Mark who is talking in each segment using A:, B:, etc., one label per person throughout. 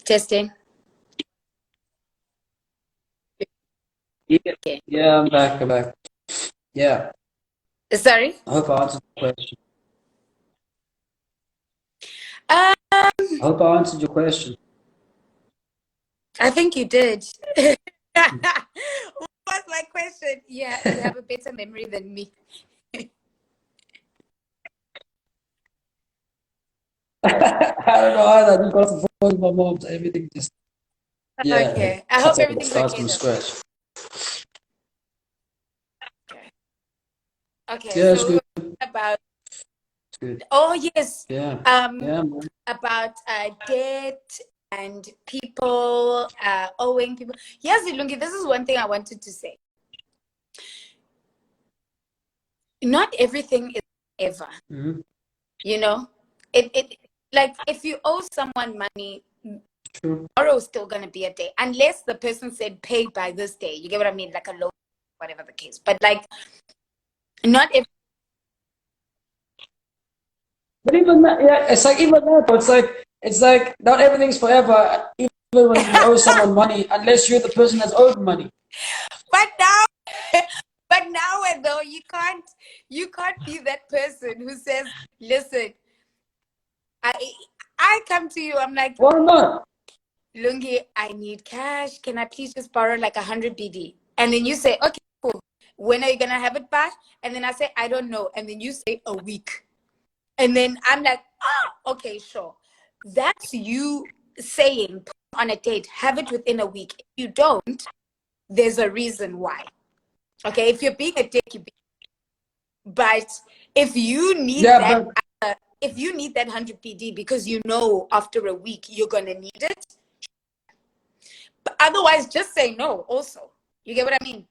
A: Testing.
B: Yeah,
A: Okay.
B: yeah, I'm back. I'm back. Yeah,
A: Sorry.
B: I hope I answered the question.
A: Um,
B: I hope I answered your question.
A: I think you did. What was my question? Yeah, you have a better memory than me.
B: I don't know either. I just got the phone with my mom, so everything just, yeah, it
A: Okay. I hope
B: cuts out and
A: everything's
B: starts
A: okay
B: from
A: though.
B: scratch.
A: Okay. Okay.
B: Yeah, it's
A: So we
B: good.
A: were about.
B: It's good.
A: Oh yes.
B: Yeah,
A: Um,
B: yeah, man.
A: about debt and people owing people. Yes, Ilungi. This is one thing I wanted to say. Not everything is ever.
B: Hmm.
A: You know, it like if you owe someone money,
B: True.
A: tomorrow is still gonna be a day, unless the person said pay by this day. You get what I mean? Like a loan, whatever the case. But like, not if
B: But even that, yeah, it's like even that. It's like not everything's forever. Even when you owe someone money, unless you're the person that's owed money.
A: but now but now and though you can't be that person who says, listen, I I come to you, I'm like,
B: Why not?
A: Lungi, I need cash. Can I please just borrow like 100 BD? And then you say, okay, cool. When are you gonna have it back? And then I say, I don't know. And then you say a week. And then I'm like, oh, okay, sure. That's you saying on a date, have it within a week. If you don't, there's a reason why. Okay, if you're being a dick, you be. But if you need
B: Yeah,
A: that,
B: but
A: if you need that 100 PD because you know after a week you're gonna need it, but otherwise just say no. Also, you get what I mean.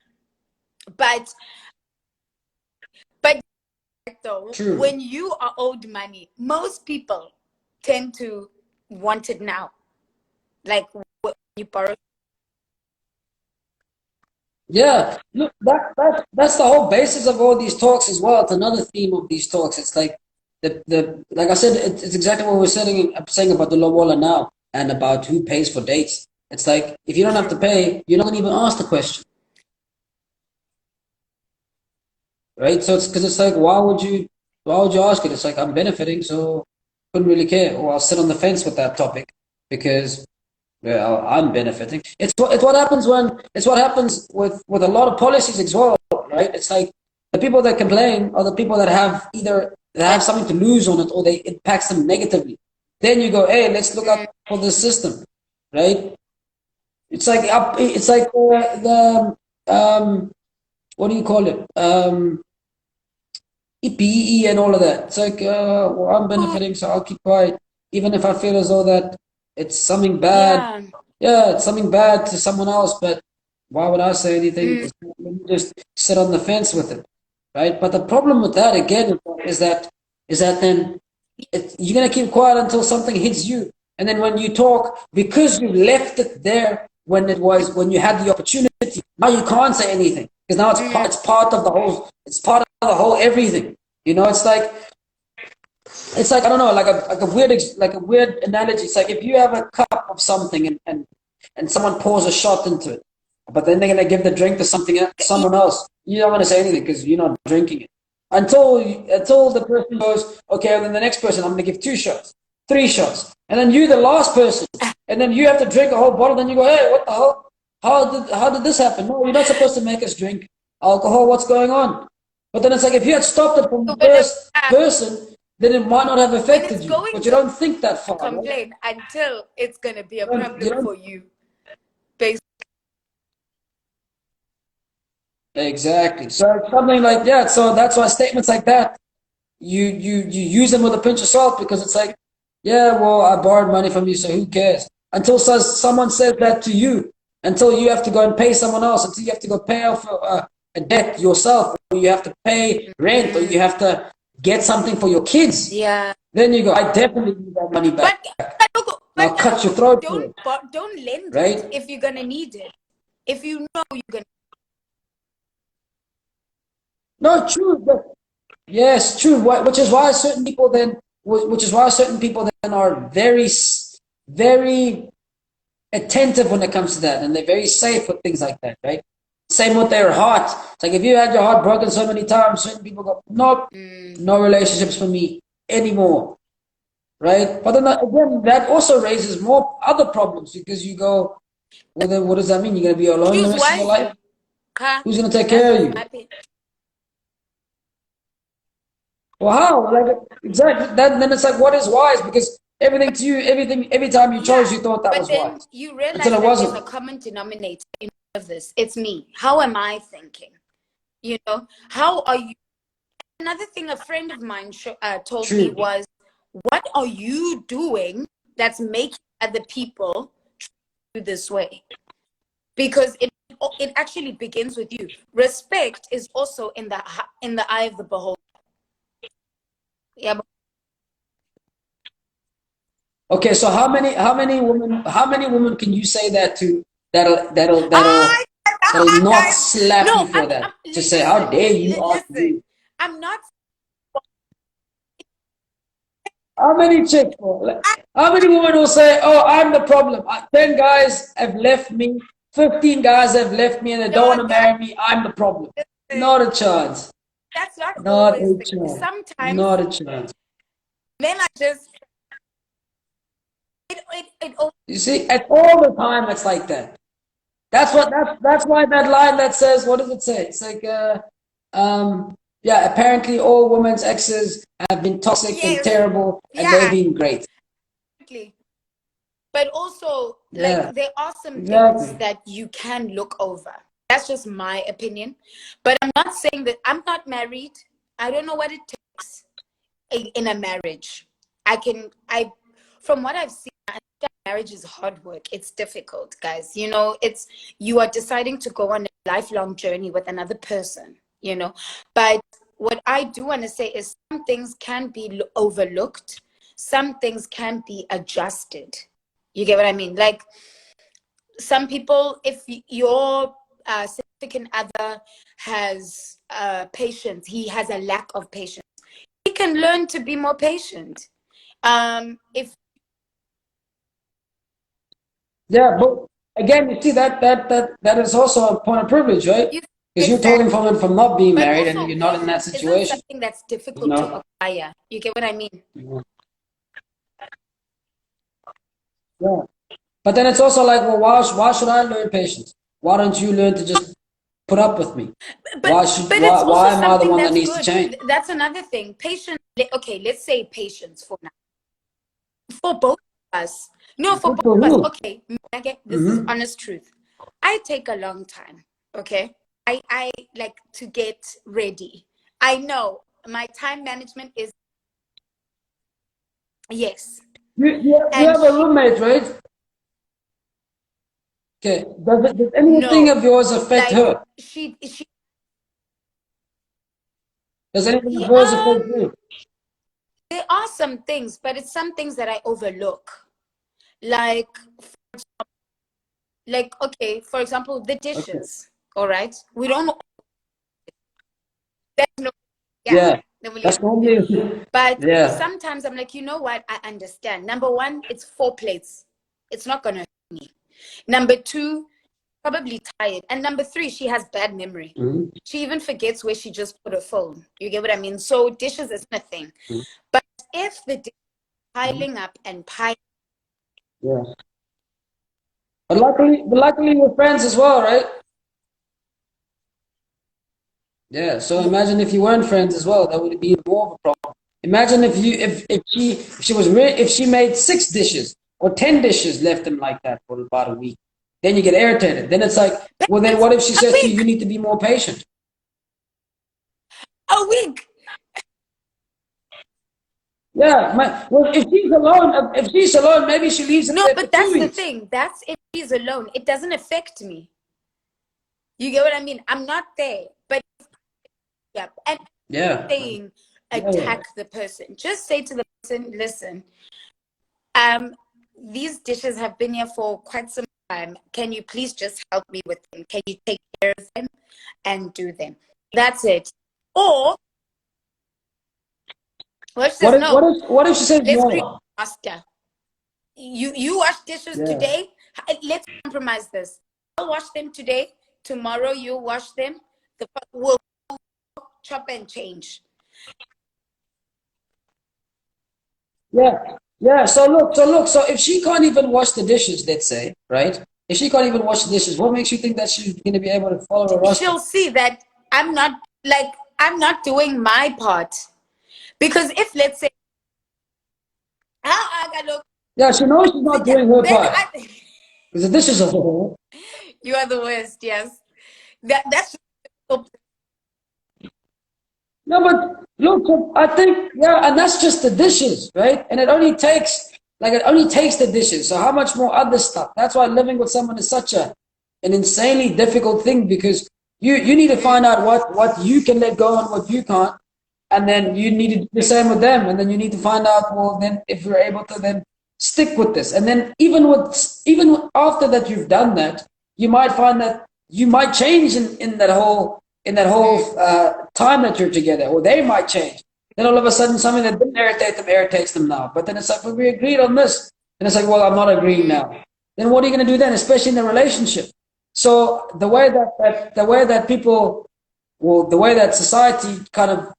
A: But but though,
B: true.
A: when you are owed money, most people tend to want it now. Like when you borrow.
B: Yeah, look, that's the whole basis of all these talks as well. It's another theme of these talks. It's like the like I said, it's exactly what we're saying about the lobola now and about who pays for dates. It's like if you don't have to pay, you're not gonna even ask the question, right? So it's because it's like why would you ask it? It's like I'm benefiting, so couldn't really care, or I'll sit on the fence with that topic because well, I'm benefiting. It's what happens with a lot of policies as well, right? It's like the people that complain are the people that have either they have something to lose on it or they impacts them negatively. Then you go, hey, let's look up for this system, right? It's like the what do you call it? EPE and all of that. It's like well, I'm benefiting, so I'll keep quiet, even if I feel as though that it's something bad.
A: Yeah.
B: Yeah, it's something bad to someone else, but why would I say anything?
A: Mm.
B: Let me just sit on the fence with it, right? But the problem with that again is that then you're gonna keep quiet until something hits you, and then when you talk, because you left it there when you had the opportunity, now you can't say anything because now it's part of the whole everything. It's like I don't know, like a weird analogy. It's like if you have a cup of something and someone pours a shot into it, but then they're gonna give the drink to someone else. You're not gonna say anything because you're not drinking it until the person goes, okay, and then the next person I'm gonna give 2 shots, 3 shots, and then you the last person, and then you have to drink a whole bottle. Then you go, hey, what the hell? How did this happen? No, you're not supposed to make us drink alcohol. What's going on? But then it's like if you had stopped it from
A: So
B: the first person, then it might not have
A: when
B: affected
A: it's
B: you.
A: going
B: But you
A: down,
B: don't think that far, right?
A: complain until it's gonna be a
B: You
A: problem
B: don't
A: for you. Basically.
B: exactly. So it's something like that. So that's why statements like that you use them with a pinch of salt because it's like, yeah, well, I borrowed money from you, so who cares? Until someone says that to you, until you have to go and pay someone else, until you have to go pay off a debt yourself, or you have to pay rent, or you have to get something for your kids.
A: Yeah.
B: Then you go, I definitely need that money back. And I'll cut your throat for it,
A: don't lend it
B: right?
A: if you're gonna need it. If you know you're gonna.
B: No, true, but yes, true. Which is why certain people then are very, very. attentive when it comes to that, and they're very safe with things like that, right? Same with their heart. It's like if you had your heart broken so many times, certain people go, nope, no relationships for me anymore, right? But then again, that also raises more other problems because you go, well, then what does that mean? You're going to be alone the
A: Choose
B: rest of your
A: wisely.
B: life? Who's going to take care of you? Well, how? Like exactly. Then it's like, what is wise? Because everything to you, everything, every time you chose, you thought that
A: But
B: was
A: then
B: wise
A: you
B: until
A: realize
B: it
A: that there's a
B: wasn't.
A: common denominator in all of this. It's me. How am I thinking? You know, how are you? Another thing a friend of mine told me
B: True.
A: was, what are you doing that's making other people do this way? Because it actually begins with you. Respect is also in the eye of the beholder. Yeah.
B: Okay, so how many women can you say that to
A: Ah,
B: that'll not
A: guys.
B: slap
A: No,
B: you for that? Just say, how
A: listen,
B: dare you ask
A: listen.
B: me?
A: I'm not.
B: How many chicks? How many women will say, "Oh, I'm the problem. 10 guys have left me. 15 guys have left me, and they don't
A: No,
B: want to
A: guys.
B: marry me. I'm the problem."
A: Listen,
B: Not a chance.
A: that's not
B: Not
A: always
B: a
A: the case.
B: chance.
A: Sometimes
B: Not a chance.
A: men are just it
B: You see, at all the time, it's like that. That's why that line that says, what does it say? It's like, yeah, apparently all women's exes have been toxic and
A: yes,
B: terrible, and they've
A: yeah,
B: been great.
A: exactly. But also, like,
B: Yeah,
A: there are some things
B: exactly.
A: that you can look over. That's just my opinion. But I'm not saying that I'm not married. I don't know what it takes in a marriage. From what I've seen, I understand marriage is hard work. It's difficult, guys. You know, you are deciding to go on a lifelong journey with another person, you know. But what I do want to say is some things can be overlooked, some things can be adjusted. You get what I mean? Like, some people, if your significant other has patience, he has a lack of patience, he can learn to be more patient. If
B: Yeah, but again, you see that is also a point of privilege, right?
A: you
B: Because you're talking
A: exactly,
B: from not being
A: but
B: married and
A: also
B: you're not in that
A: patience isn't
B: situation,
A: something that's
B: you
A: difficult to
B: know?
A: acquire. You get what I mean?
B: Yeah. But then it's also like, well, why should I learn patience? Why don't you learn to just put up with me?
A: but it's also
B: Why am I the
A: something
B: one that
A: that's
B: needs to
A: good.
B: change?
A: That's another thing. Patience. Okay, let's say patience for now. For both of us. No, for
B: Good
A: both
B: for
A: of us.
B: who?
A: Okay, this is
B: Mm-hmm.
A: honest truth. I take a long time. Okay, I like to get ready. I know my time management is yes,
B: You
A: and
B: have a
A: she
B: roommate, right? Okay. Does anything
A: no,
B: of yours affect
A: like
B: her?
A: she
B: Does anything of
A: yeah,
B: hers affect you?
A: there are some things, but it's some things that I overlook. Like okay, for example, the
B: Okay.
A: dishes. All right, we don't. There's no yeah.
B: Yeah. That's normally.
A: But
B: Yeah.
A: sometimes I'm like, you know what? I understand. Number one, it's 4 plates. It's not gonna hurt me. Number two, probably tired. And number three, she has bad memory.
B: Mhm.
A: She even forgets where she just put her phone. You get what I mean? So dishes is nothing. But if the dish is
B: Mhm.
A: piling up and piling,
B: Yeah. But luckily, we're friends as well, right? Yeah. So imagine if you weren't friends as well, that would be more of a problem. Imagine if she made 6 dishes or 10 dishes, left them like that for about a week. Then you get irritated. Then it's like, well, then
A: it's
B: what if she
A: a
B: says to you,
A: week,
B: you need to be more patient?
A: a week.
B: Yeah. Well, if she's alone, maybe she leaves it
A: No,
B: there for
A: but
B: two
A: that's the
B: weeks.
A: thing. That's if she's alone. It doesn't affect me. You get what I mean? I'm not there. But yeah, and
B: Yeah.
A: saying
B: Yeah. Yeah.
A: attack the person. Just say to the person, listen, these dishes have been here for quite some time. Can you please just help me with them? Can you take care of them and do them? That's it. Or what she
B: What
A: says,
B: if what
A: no,
B: if what if she says
A: let's create
B: no?
A: a master. You wash dishes
B: Yeah.
A: today. Let's compromise this. I'll wash them today. Tomorrow you wash them. We'll chop and change.
B: Yeah. Yeah. So if she can't even wash the dishes, let's say, right? If she can't even wash the dishes, what makes you think that she's going to be able to follow a roster?
A: She'll see that I'm not doing my part. Because if, let's say,
B: Yeah, she knows she's not doing her
A: then
B: part. Because the dishes are whole.
A: You are the worst, yes. That's
B: No, but look, I think, yeah, and that's just the dishes, right? And it only takes the dishes. So how much more other stuff? That's why living with someone is such an insanely difficult thing, because you need to find out what you can let go and what you can't. And then you need to do the same with them. And then you need to find out, well, then if you're able to then stick with this. And then even after that you've done that, you might find that you might change in that whole time that you're together, or they might change. Then all of a sudden, something that didn't irritate them irritates them now. But then it's like, well, we agreed on this, and it's like, well, I'm not agreeing now. Then what are you going to do then, especially in the relationship? So the way that people, well, the way that society kind of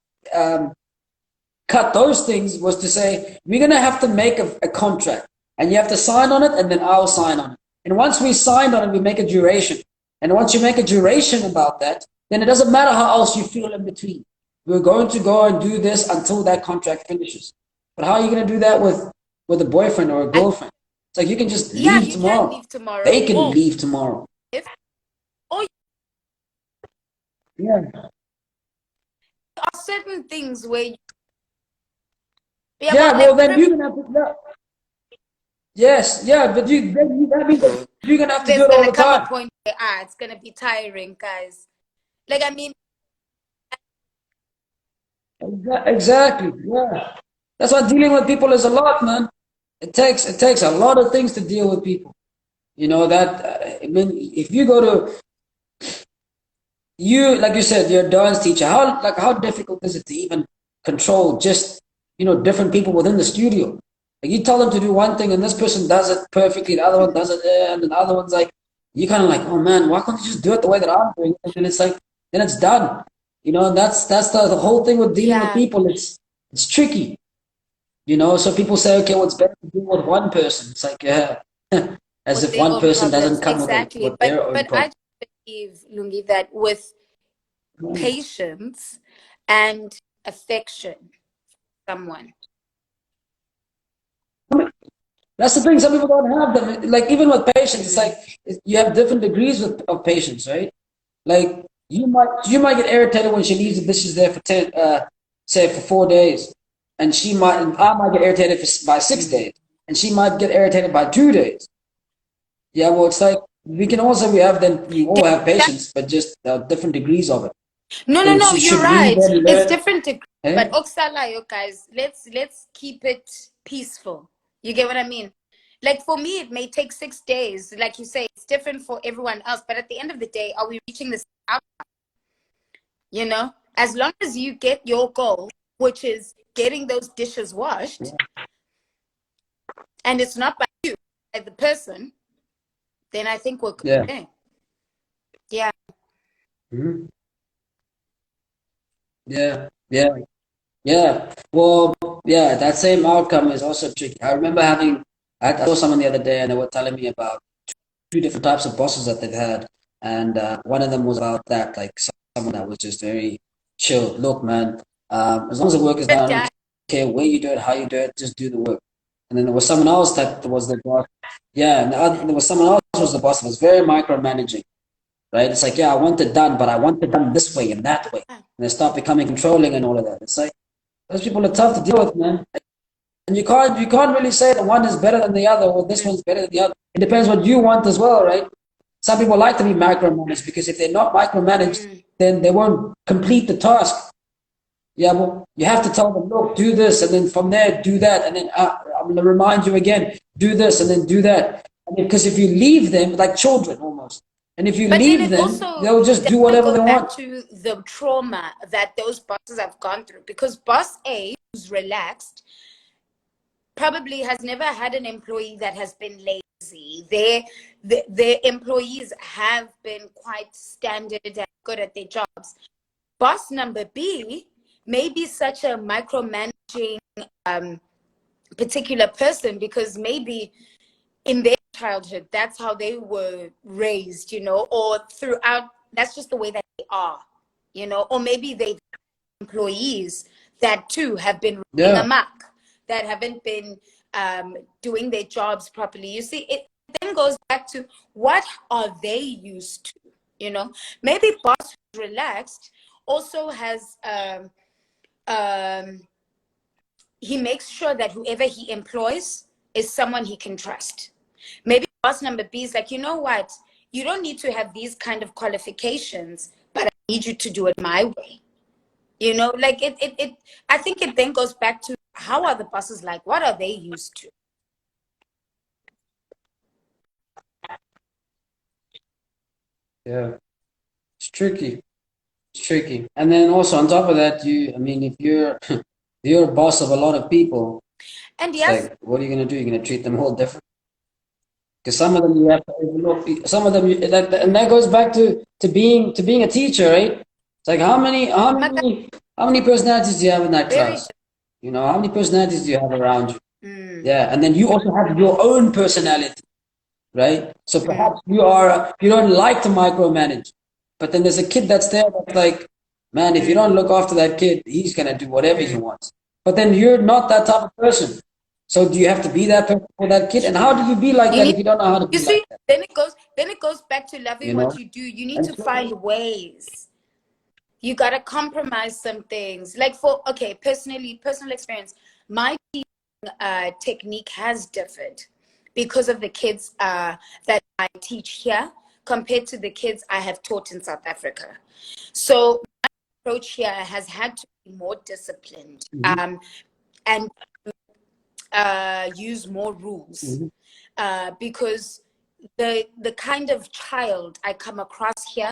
B: cut those things was to say, we're going to have to make a contract, and you have to sign on it, and then I'll sign on it. And once we signed on it, we make a duration. And once you make a duration about that, then it doesn't matter how else you feel in between. We're going to go and do this until that contract finishes. But how are you going to do that with a boyfriend or a girlfriend? It's like you can just leave tomorrow.
A: Can leave tomorrow.
B: They can leave tomorrow.
A: Yeah. There are certain things where
B: well, then you're going to have to... Yeah. Yes, yeah, but that means that you're going to have to do it all the time.
A: Point where, it's going to be tiring, guys. Like, I mean...
B: Exactly, yeah. That's why dealing with people is a lot, man. It takes a lot of things to deal with people. You know that. I mean, if you go to like you said, you're a dance teacher. How difficult is it to even control just different people within the studio? Like you tell them to do one thing, and this person does it perfectly. The other one does it, and the other one's like, you kind of like, oh man, why can't you just do it the way that I'm doing it? And then it's like, then it's done. And that's the whole thing with dealing with people. It's tricky. So people say, okay, what's better to deal with one person? It's like, as if one person doesn't come with their own problem.
A: But I believe, Lungi, that with patience and affection, someone.
B: That's the thing. Some people don't have them. Like even with patience, it's like you have different degrees of patience, right? Like you might get irritated when she leaves the dishes there for say for 4 days, and I might get irritated by 6 days, and she might get irritated by 2 days. Yeah, well, it's like we all have patience, but just different degrees of it.
A: No, you're right. It's different degrees, but Oksalayo, guys, let's keep it peaceful. You get what I mean? Like for me, it may take 6 days. Like you say, it's different for everyone else. But at the end of the day, are we reaching the same outcome? As long as you get your goal, which is getting those dishes washed, and it's not by you, by the person, then I think we're good.
B: Yeah.
A: Yeah.
B: Mm-hmm. Yeah. Well, yeah, that same outcome is also tricky. I remember I saw someone the other day, and they were telling me about 2 different types of bosses that they've had. And one of them was about that, like someone that was just very chill. Look, man, as long as the work is done, I don't care where you do it, how you do it, just do the work. And then there was someone else that was the boss. Yeah, and there was someone else who was the boss that was very micromanaging. Right? It's like, yeah, I want it done, but I want it done this way and that way. And they start becoming controlling and all of that. It's like, those people are tough to deal with, man. And you can't really say that one is better than the other or this one's better than the other. It depends what you want as well, right? Some people like to be micromanaged because if they're not micromanaged, then they won't complete the task. Yeah, well, you have to tell them, look, do this, and then from there, do that, and then I'm going to remind you again, do this, and then do that. Because if you leave them, like children almost, and if you leave them, they'll just do whatever they want.
A: To the trauma that those bosses have gone through. Because boss A, who's relaxed, probably has never had an employee that has been lazy. Their employees have been quite standard and good at their jobs. Boss number B may be such a micromanaging particular person because maybe in their childhood, that's how they were raised, you know, or throughout, that's just the way that they are, you know, or maybe they employees that too have been running amok, that haven't been doing their jobs properly. You see, it then goes back to what are they used to, you know? Maybe boss who's relaxed also has, he makes sure that whoever he employs is someone he can trust. Maybe boss number B is like, you know what? You don't need to have these kind of qualifications, but I need you to do it my way. You know, like I think it then goes back to how are the bosses like? What are they used to?
B: Yeah, it's tricky. It's tricky. And then also on top of that, I mean, if you're if you're a boss of a lot of people,
A: and
B: it's like, what are you gonna do? You're gonna treat them all different. Because some of them you have to overlook. Some of them, and that goes back to being a teacher, right? It's like how many personalities do you have in that class? You know, how many personalities do you have around you? Yeah, and then you also have your own personality, right? So perhaps you don't like to micromanage, but then there's a kid that's there that's like, man, if you don't look after that kid, he's gonna do whatever he wants. But then you're not that type of person. So do you have to be that person for that kid? And how do you be like that if you don't know how to be like that?
A: Then it goes back to loving what you do. You need to find ways. You gotta compromise some things. Like personal experience, my teaching technique has differed because of the kids that I teach here compared to the kids I have taught in South Africa. So my approach here has had to be more disciplined and use more rules because the kind of child I come across here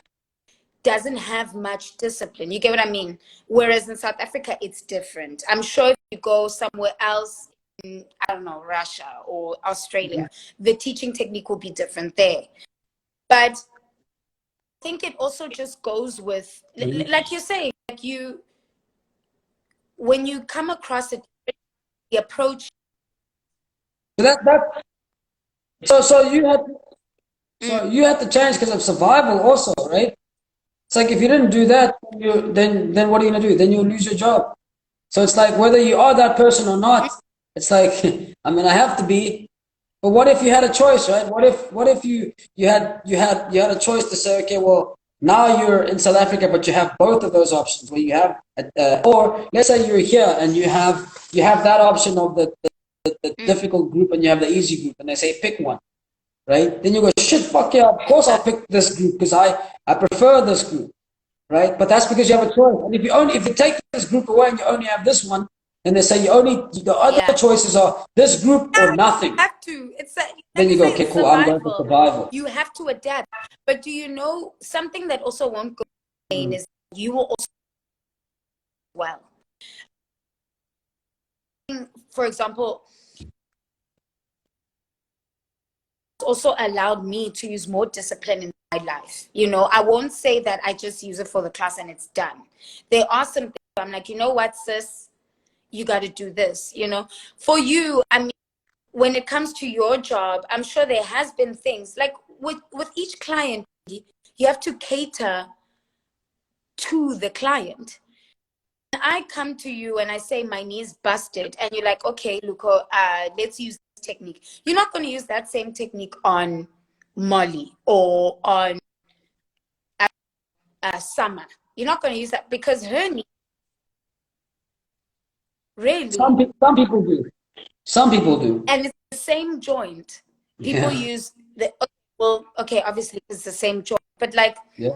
A: doesn't have much discipline. You get what I mean? Whereas in South Africa, it's different. I'm sure if you go somewhere else, in, I don't know, Russia or Australia, the teaching technique will be different there. But I think it also just goes with, like you're saying, like when you come across it, the approach.
B: So you had to change because of survival also, right? It's like if you didn't do that, then what are you gonna do? Then you'll lose your job. So it's like whether you are that person or not, it's like I mean I have to be. But what if you had a choice, right? What if you had a choice to say, okay, well now you're in South Africa, but you have both of those options where you have, or let's say you're here and you have that option of the difficult group and you have the easy group, and they say pick one. Right? Then you go, shit, fuck yeah, of course I'll pick this group because I prefer this group, right? But that's because you have a choice. And if you take this group away and you only have this one, then they say the other choices are this group or nothing.
A: You have to.
B: Then you go, okay, cool, I'm going for survival.
A: You have to adapt. But do you know something that also won't go in is you will also well. For example, also allowed me to use more discipline in my life. You know, I won't say that I just use it for the class and it's done. There are some things I'm like, you know what, sis, you got to do this. You know, for you, I mean, when it comes to your job, I'm sure there has been things like with each client, you have to cater to the client. When I come to you and I say my knee's busted, and you're like, okay, Luko, let's use technique. You're not going to use that same technique on Molly or on Summer. You're not going to use that because her knee. Really?
B: Some people do. Some people do.
A: And it's the same joint. People use okay, obviously it's the same joint, but like.
B: Yeah.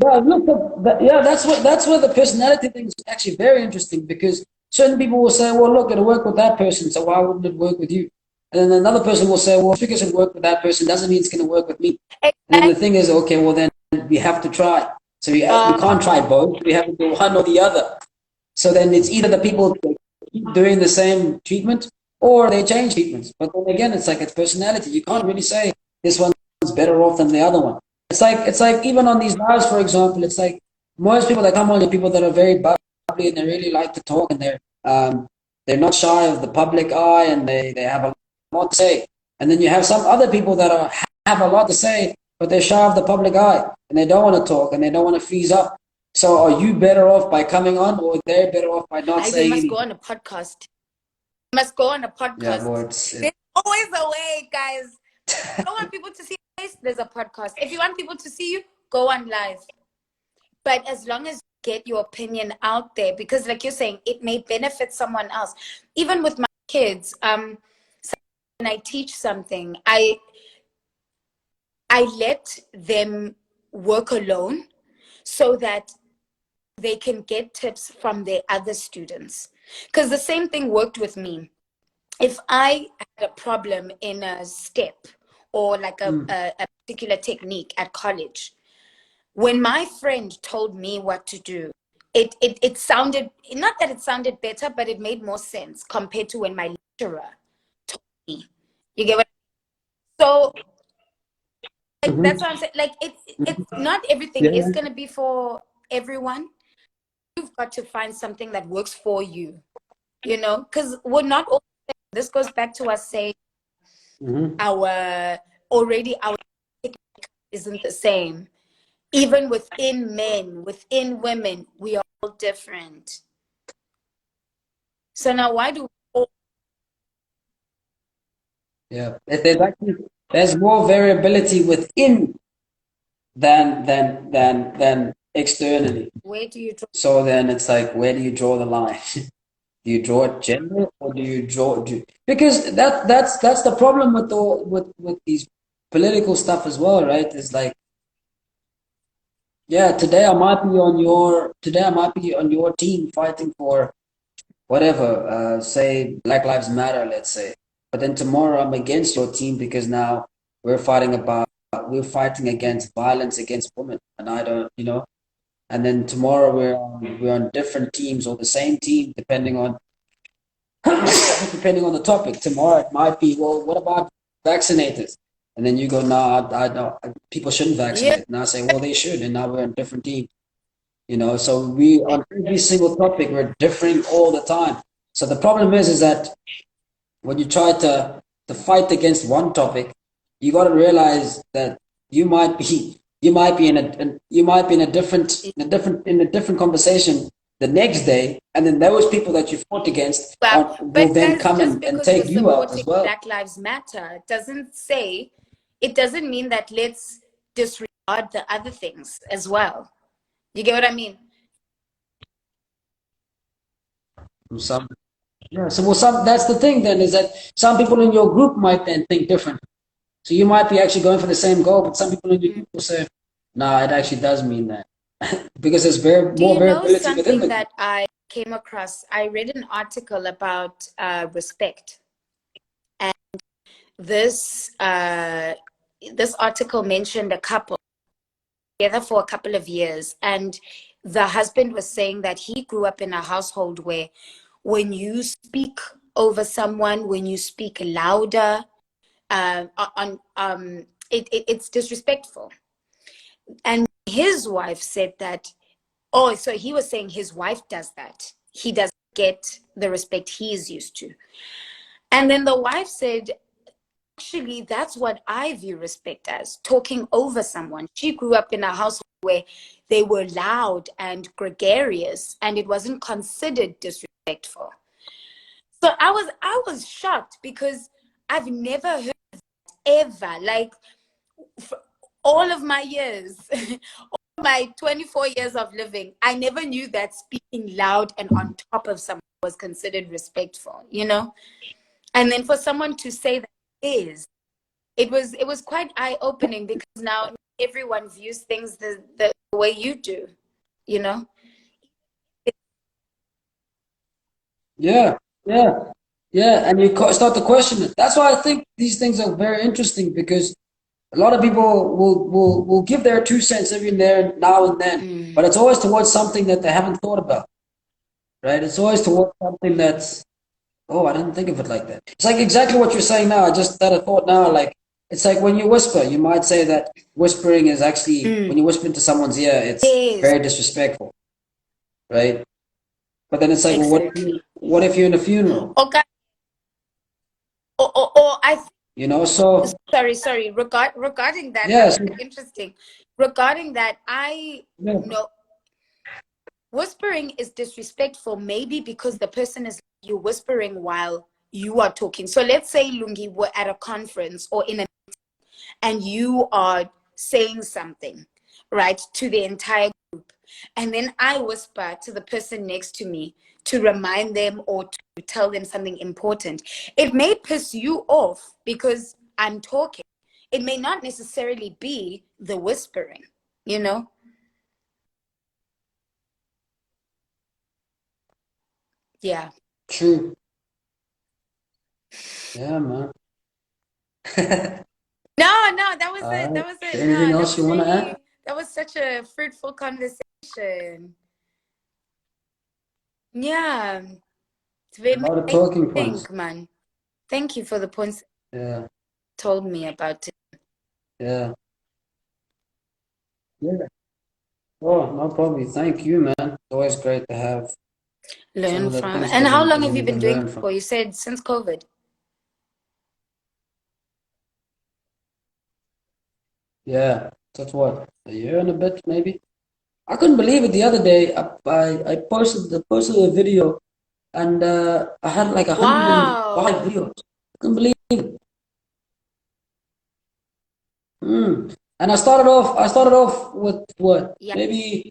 B: Yeah, look, that's where the personality thing is actually very interesting because certain people will say, well, look, it'll work with that person, so why wouldn't it work with you? And then another person will say, well, just because it worked with that person doesn't mean it's going to work with me. And then the thing is, okay, well, then we have to try. So we can't try both. We have to do one or the other. So then it's either the people keep doing the same treatment or they change treatments. But then again, it's like it's personality. You can't really say this one's better off than the other one. It's like even on these lives, for example, it's like most people that come on are people that are very bubbly and they really like to talk and they're not shy of the public eye and they have a lot to say. And then you have some other people that have a lot to say, but they're shy of the public eye and they don't want to talk and they don't want to freeze up. So are you better off by coming on, or they're better off by not
A: They
B: saying
A: must go
B: anything?
A: on a podcast. They must go on a
B: Yeah,
A: podcast.
B: well,
A: There's always a way, guys. I don't want people to see your face. There's a podcast. If you want people to see you, go on live. But as long as you get your opinion out there, because like you're saying, it may benefit someone else. Even with my kids, when I teach something, I let them work alone so that they can get tips from their other students. Because the same thing worked with me. If I had a problem in a step or like a particular technique at college, when my friend told me what to do, it sounded, not that it sounded better, but it made more sense compared to when my lecturer told me. You get what? So like, that's what I'm saying. Like it's not everything is
B: yeah,
A: gonna be for everyone. You've got to find something that works for you, because we're not all, this goes back to us saying our technique isn't the same. Even within men, within women, we are all different. So now why do we all
B: yeah. There's more variability within than externally.
A: where do you draw?
B: So then it's like, where do you draw the line? Do you draw it general or do you because that's the problem with with these political stuff as well, right? It's like, yeah, today I might be on your team fighting for whatever, say Black Lives Matter, let's say. But then tomorrow I'm against your team because now we're fighting against violence against women, and I don't, and then tomorrow we're on different teams or the same team depending on depending on the topic. Tomorrow it might be, well, what about vaccinators? And then you go, no, I don't. People shouldn't
A: Yeah,
B: vaccinate. And I say, well, they should, and now we're on different teams. So we on every single topic we're differing all the time. So the problem is that when you try to fight against one topic, you got to realize that you might be in a different conversation the next day, and then those people that you fought against
A: well,
B: will
A: but
B: then
A: guys,
B: come
A: just
B: and
A: because we're
B: take you out as
A: supporting
B: well.
A: Black Lives Matter it doesn't mean that let's disregard the other things as well. You get what I mean?
B: Some Yeah, so well, that's the thing then, is that some people in your group might then think different. So you might be actually going for the same goal, but some people in your group will say, "No, it actually does mean that," because there's
A: Do
B: more
A: you know
B: variability within
A: something
B: the group.
A: that I came across? I read an article about respect, and this this article mentioned a couple together for a couple of years, and the husband was saying that he grew up in a household where when you speak over someone, when you speak louder, it's disrespectful. And his wife said that, oh, so he was saying his wife does that. He doesn't get the respect he is used to. And then the wife said, actually, that's what I view respect as, talking over someone. She grew up in a household where they were loud and gregarious, and it wasn't considered disrespectful. So I was shocked because I've never heard ever, like, for all of my years, all my 24 years of living, I never knew that speaking loud and on top of someone was considered respectful. And then for someone to say that it was quite eye-opening, because now everyone views things the way you do, you know?
B: Yeah, yeah, yeah, and you start to question it. That's why I think these things are very interesting because a lot of people will give their 2 cents every now and then, but it's always towards something that they haven't thought about. right? It's always towards something that's, oh, I didn't think of it like that. It's like exactly what you're saying now. I just had a thought now, like, it's like when you whisper, you might say that whispering is actually,
A: Mm.
B: when you whisper into someone's ear, it's
A: Yes,
B: very disrespectful, right? But then it's like, well,
A: exactly.
B: what if you're in a funeral?
A: Okay. Or I
B: You know, so
A: sorry. Regarding that, that's
B: yes,
A: interesting. Regarding that, I
B: yeah,
A: know whispering is disrespectful, maybe because the person is you whispering while you are talking. So let's say Lungi were at a conference or in a and you are saying something, right, to the entire group. And then I whisper to the person next to me to remind them or to tell them something important. It may piss you off because I'm talking. It may not necessarily be the whispering, you know? Yeah.
B: true. Yeah, man.
A: No, that was
B: All
A: it. That
B: right.
A: was it.
B: Anything
A: No,
B: else you want to add?
A: that was such a fruitful conversation. Yeah. It's very
B: A lot of
A: made me
B: talking points.
A: think, man. Thank you for the points you
B: Yeah,
A: told me about it.
B: yeah, yeah. Oh, no problem. Thank you, man. It's always great to have some
A: Learn
B: of the
A: from.
B: things
A: And how long have
B: that
A: you
B: we
A: been
B: can
A: doing
B: learn
A: it
B: from.
A: for? You said since COVID.
B: Yeah, that's what, a year and a bit, maybe. I couldn't believe it the other day. I posted a video and I had like 105
A: Wow.
B: videos. I couldn't believe it. And I started off with what,
A: Yeah,
B: maybe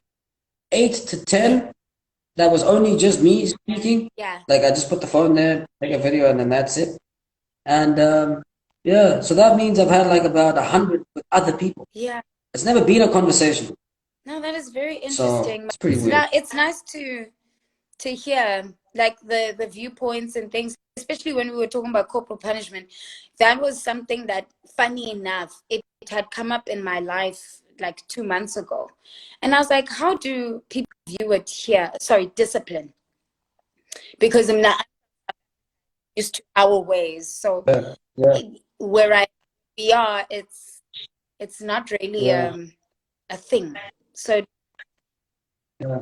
B: 8 to 10
A: yeah,
B: that was only just me speaking.
A: yeah,
B: Like I just put the phone there, take a video, and then that's it. And yeah, so that means I've had like about 100 with other people.
A: yeah.
B: It's never been a conversation,
A: No, that is very
B: so
A: interesting.
B: it's pretty weird.
A: It's nice to hear like the viewpoints and things, especially when we were talking about corporal punishment. That was something that, funny enough, it had come up in my life like 2 months ago. And I was like, how do people view it here? Sorry, discipline. Because I'm not used to our ways. So
B: Yeah, yeah,
A: where we are, it's not really
B: yeah,
A: a thing. So
B: yeah.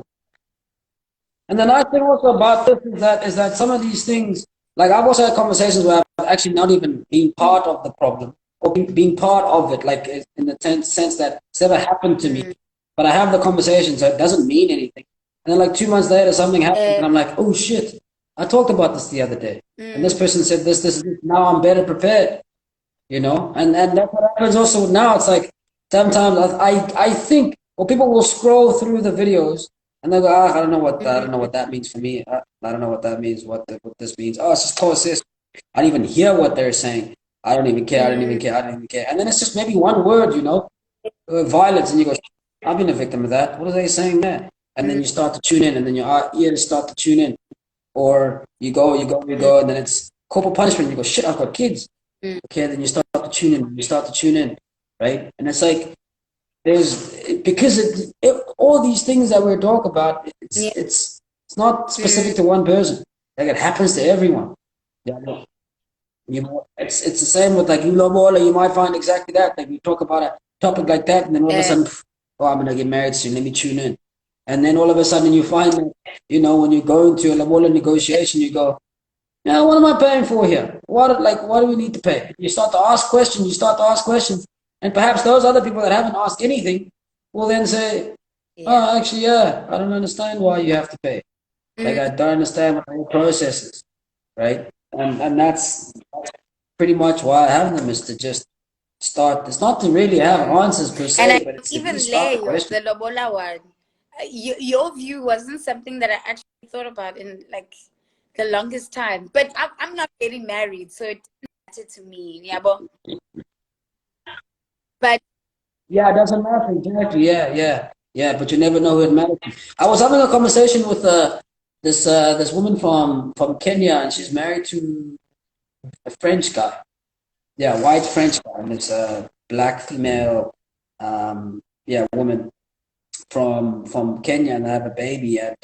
B: And the nice thing also about this is that some of these things, like I've also had conversations where I've actually not even been part of the problem or being part of it, like in the sense that it's never happened to me,
A: mm,
B: but I have the conversation, so it doesn't mean anything. And then like 2 months later, something happens,
A: uh,
B: and I'm like, oh shit, I talked about this the other day, and this
A: mm,
B: person said this. Now I'm better prepared, you know. And that's what happens also now. It's like sometimes I think, well, people will scroll through the videos and they'll go, I
A: mm,
B: don't know what that means for me. I don't know what that means. What this means? Oh, it's just post this. I don't even hear what they're saying. I don't even care. I don't even
A: mm,
B: care. I don't even care. And then it's just maybe one word, you know, violence, and you go, I've been a victim of that. What are they saying there? And then
A: mm,
B: you start to tune in, and then your ears start to tune in, or you
A: mm,
B: go, and then it's corporal punishment. You go, shit, I've got kids.
A: mm,
B: Okay, then you start to tune in, right? And it's like there's because all these things that we talk about,
A: yeah,
B: it's not
A: mm,
B: specific to one person. Like it happens to everyone. Yeah, you know, it's the same with like you love all, you might find exactly that. Like you talk about a topic like that, and then all of a
A: uh,
B: sudden, oh, I'm gonna get married soon. Let me tune in, and then all of a sudden you find that, you know, when you go into a Lobola negotiation, you go, yeah, what am I paying for here? What do we need to pay? You start to ask questions, and perhaps those other people that haven't asked anything will then say,
A: yeah,
B: oh, actually, yeah, I don't understand why you have to pay. Like
A: mm,
B: I don't understand what the whole process is, right? And that's pretty much why I have them, is to just start. It's not to really have
A: yeah.
B: answers per
A: And I
B: se, but it's to at
A: even
B: least start the
A: Leo,
B: question.
A: the Lobola one, your view wasn't something that I actually thought about in like the longest time. But I'm not getting married, so it didn't matter to me. Yeah, but
B: Yeah, it doesn't matter exactly. Yeah, yeah, yeah. But you never know who it matters to. I was having a conversation with this woman from Kenya, and she's married to a French guy. Yeah, white French guy, and it's a black female, yeah, woman from Kenya, and they have a baby. And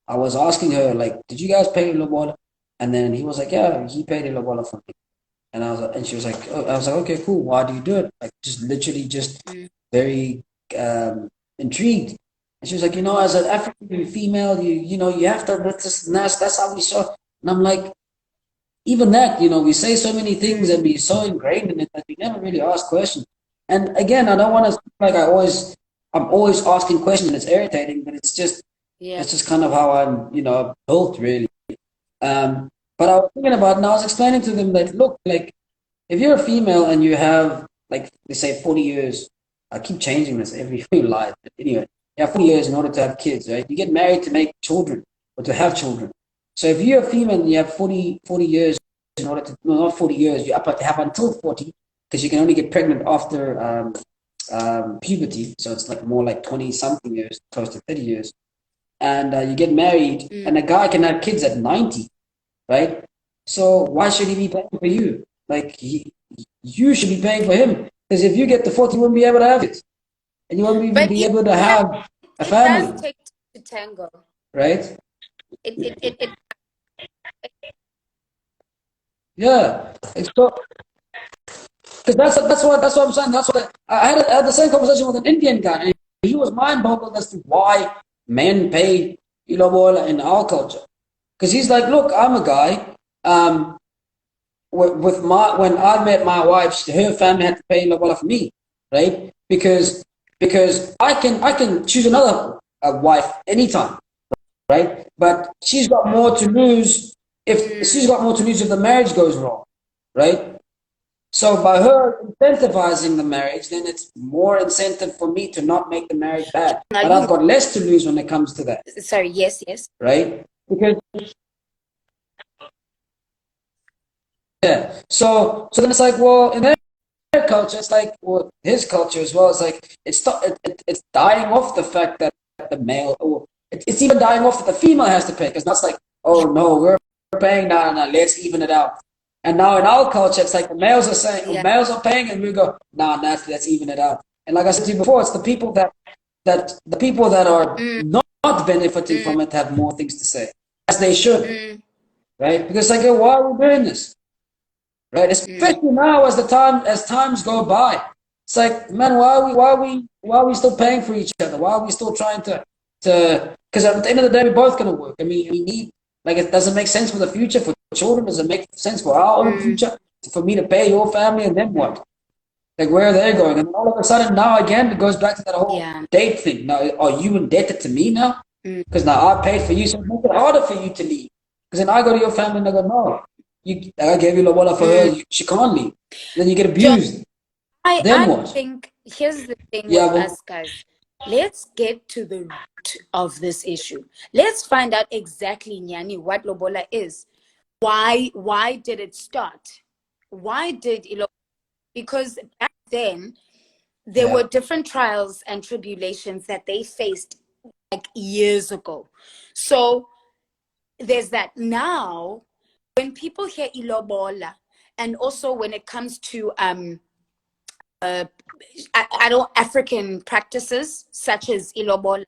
B: I was asking her, like, did you guys pay Lobola? And then he was like, yeah, he paid Lobola for me. And and she was like, oh, I was like, okay, cool. Why do you do it? Like, just literally, just very intrigued. And she was like, as an African female, you have to. That's how we saw. And I'm like, even that, we say so many things and we're so ingrained in it that we never really ask questions. And again, I don't want to like I'm always asking questions and it's irritating, but it's just kind of how I'm, built really. But I was thinking about, and I was explaining to them that, look, like, if you're a female and you have, like, they say 40 years, I keep changing this every life, but anyway, you have 40 years in order to have kids, right? You get married to make children or to have children. So if you're a female and you have 40 years in order to, no, not 40 years, you have until 40, because you can only get pregnant after puberty. So it's like more like 20 something years, close to 30 years. And you get married, and a guy can have kids at 90, right? So why should he be paying for you? Like, you should be paying for him. Because if you get to 40, you won't be able to have it. And you won't even be able to have a family.
A: It does take to tango.
B: Right?
A: It
B: Yeah. It's so, because that's what I'm saying. That's what I had the same conversation with an Indian guy, and he was mind boggled as to why men pay ilobola in our culture. Because he's like, look, I'm a guy. When I met my wife, her family had to pay ilobola for me, right? Because I can choose another wife anytime, right? But she's got more to lose if the marriage goes wrong, right? So by her incentivizing the marriage, then it's more incentive for me to not make the marriage bad. But I've got less to lose when it comes to that.
A: Sorry, yes.
B: Right? Because so then it's like, well, in their culture, it's like, well, his culture as well. It's like it's dying off the fact that the male, or it's even dying off that the female has to pay, because that's like, oh no, we're paying now, let's even it out. And now in our culture, it's like the males are saying, males are paying, and we go, let's even it out. And like I said to you before, it's the people that are not benefiting from it have more things to say, as they should, right? Because like, why are we doing this, right? Especially now, as times go by, it's like, man, why are we still paying for each other? Why are we still trying to? Because at the end of the day, we're both going to work. I mean, we need. Like, it doesn't make sense for the future, for children. Does it make sense for our own future? For me to pay your family, and then what? Like, where are they going? And all of a sudden, now again, it goes back to that whole date thing. Now, are you indebted to me now? Because now I paid for you, so it makes it harder for you to leave. Because then I go to your family and I go, no, I gave you Lobola for her, she can't leave. Then you get abused.
A: I
B: what?
A: think, here's the thing with us guys. Let's get to the root of this issue. Let's find out exactly, Nyani, what Lobola is. Why did it start? Why did because back then there were different trials and tribulations that they faced like years ago. So there's that. Now, when people hear ilobola, and also when it comes to African practices such as ilobola,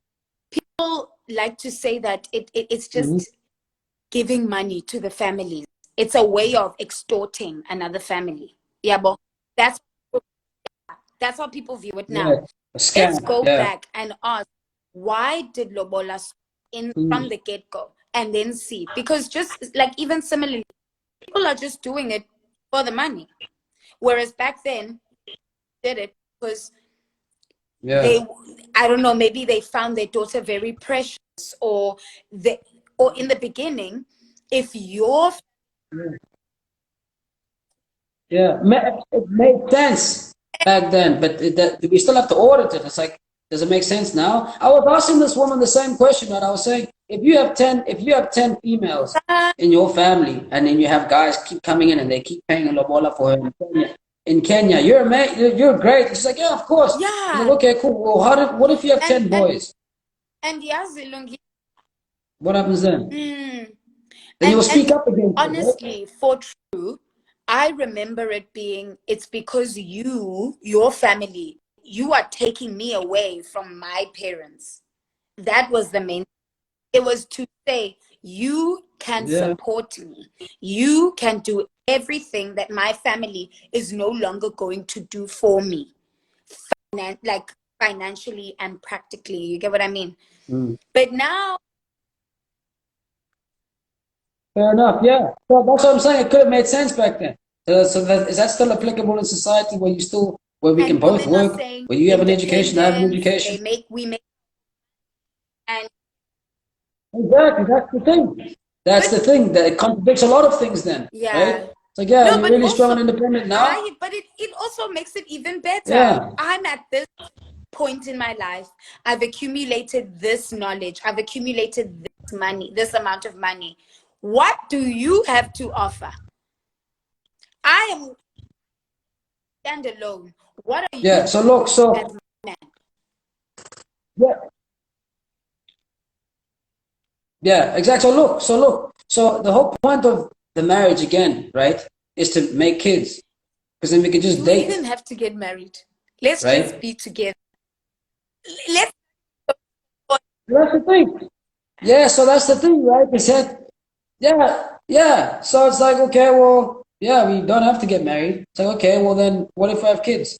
A: people like to say that it's just giving money to the families. It's a way of extorting another family. Yeah, but that's how people view it now. Let's go back and ask, why did lobola in from the get-go, and then see, because just like, even similarly, people are just doing it for the money, whereas back then did it because they, I don't know, maybe they found their daughter very precious, or in the beginning, if your
B: it made sense back then, but we still have to audit it. It's like, does it make sense now? I was asking this woman the same question, and I was saying, if you have 10 females in your family, and then you have guys keep coming in and they keep paying a lobola for her in Kenya, you're great. She's like, yeah, of course.
A: Yeah.
B: Like, okay, cool. Well, what if you have 10 boys?
A: And Lungi,
B: what happens then? Then you will speak up again.
A: Honestly, for true, I remember it being, it's because your family, you are taking me away from my parents. That was the main. It was to say, you can support me. You can do everything that my family is no longer going to do for me, like financially and practically. You get what I mean? But now,
B: Fair enough. Yeah. So that's what I'm saying. It could have made sense back then. So that is that still applicable in society where you still where we can
A: and
B: both
A: women are
B: work,
A: saying
B: where you have an education, I have an
A: independence.
B: education.
A: We make, and
B: Exactly. That's the thing. That's
A: but
B: the thing. That it contradicts a lot of things then, right?
A: yeah.
B: It's like, yeah,
A: No,
B: you're
A: but
B: really strong
A: also,
B: and independent now.
A: but it also makes it even better.
B: Yeah.
A: I'm at this point in my life. I've accumulated this knowledge. I've accumulated this money, this amount of money. What do you have to offer? I am standalone. What are you
B: Yeah. So look.
A: as
B: So
A: man?
B: yeah. Yeah. Exactly. So the whole point of the marriage again, right, is to make kids because then we can just
A: Do we even
B: date,
A: have to get married? Let's just
B: right?
A: be together. Let's.
B: That's the thing. Yeah, so that's the thing, right? They said, yeah, yeah. So it's like, okay, well, yeah, we don't have to get married. It's like, okay, well, then what if I have kids?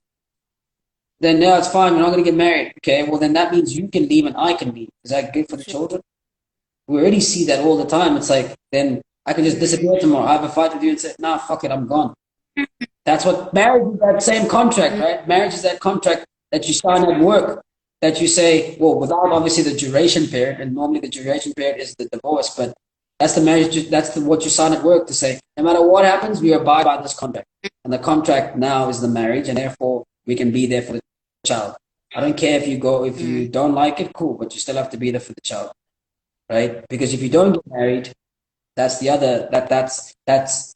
B: Then, yeah, it's fine. We're not going to get married. Okay, well, then that means you can leave and I can leave. Is that good for the children? We already see that all the time. It's like, then I can just disappear tomorrow. I have a fight with you and say, nah, fuck it, I'm gone. That's what marriage is, that same contract, right? Marriage is that contract that you sign at work that you say, well, without obviously the duration period, and normally the duration period is the divorce, but that's the marriage, that's what you sign at work to say, no matter what happens, we abide by this contract. And the contract now is the marriage, and therefore we can be there for the child. I don't care if you go, if you don't like it, cool, but you still have to be there for the child, right? Because if you don't get married, that's the other, that's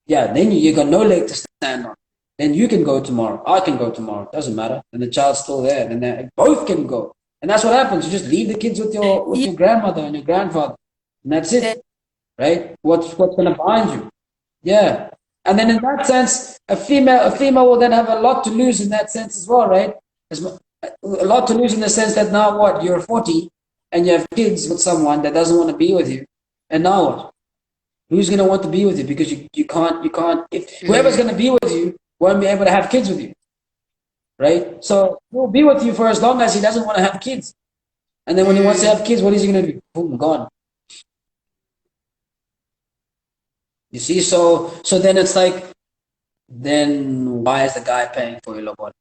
B: yeah, then you got no leg to stand on. Then you can go tomorrow. I can go tomorrow. Doesn't matter. And the child's still there. Then they both can go. And that's what happens. You just leave the kids with
A: Yeah,
B: your grandmother and your grandfather. And that's it. Right? What's gonna bind you? Yeah. And then in that sense, a female will then have a lot to lose in that sense as well, right? A lot to lose in the sense that now what? You're 40 and you have kids with someone that doesn't want to be with you. And now what? Who's gonna want to be with you? Because you can't if whoever's gonna be with you won't be able to have kids with you. Right? So he'll be with you for as long as he doesn't want to have kids. And then when he wants to have kids, what is he gonna do? Boom, gone. You see, so then it's like, then why is the guy paying for your love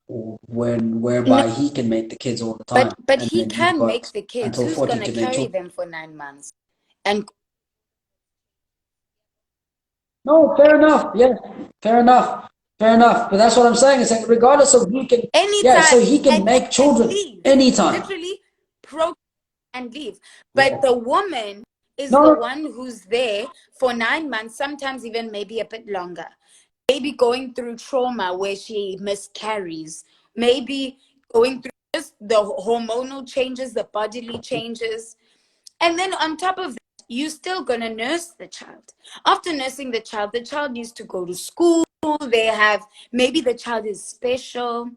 B: when
A: no,
B: whereby he can make the kids all the
A: but
B: time, and
A: he
B: then you've
A: can make
B: got
A: the kids.
B: until
A: Who's
B: 40
A: gonna
B: to make
A: carry
B: children.
A: them for 9 months? And
B: No, fair enough. Yes, fair enough. Fair enough. But that's what I'm saying. It's like regardless of he can, yeah,
A: anytime,
B: so he can make
A: and
B: children
A: leave,
B: anytime.
A: literally, pro and leave. But
B: Yeah.
A: the woman is
B: No,
A: the
B: no,
A: one who's there for 9 months, sometimes even maybe a bit longer. Maybe going through trauma where she miscarries, maybe going through just the hormonal changes, the bodily changes. And then on top of that, you're still going to nurse the child. After nursing the child needs to go to school. They have, maybe the child is special,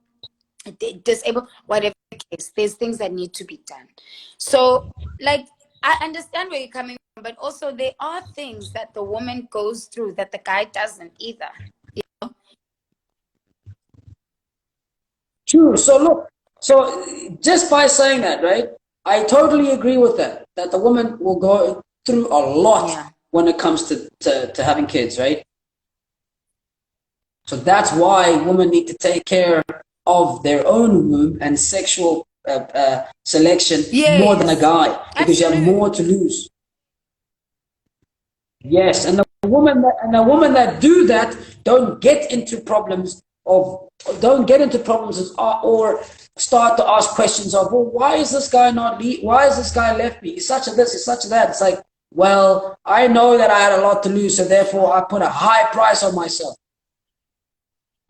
A: disabled, whatever the case. There's things that need to be done. So, like, I understand where you're coming from, but also there are things that the woman goes through that the guy doesn't either.
B: true. So look, so just by saying that, right? I totally agree with that. That the woman will go through a lot
A: Yeah.
B: when it comes to having kids, right? So that's why women need to take care of their own womb and sexual selection more than a
A: Yes,
B: guy because you have
A: absolutely.
B: more to lose. Yes, and the woman that do that don't get into problems of don't get into problems or start to ask questions of, well, why is this guy not why is this guy left me? He's such a this, he's such a that. It's like, well, I know that I had a lot to lose, so therefore I put a high price on myself.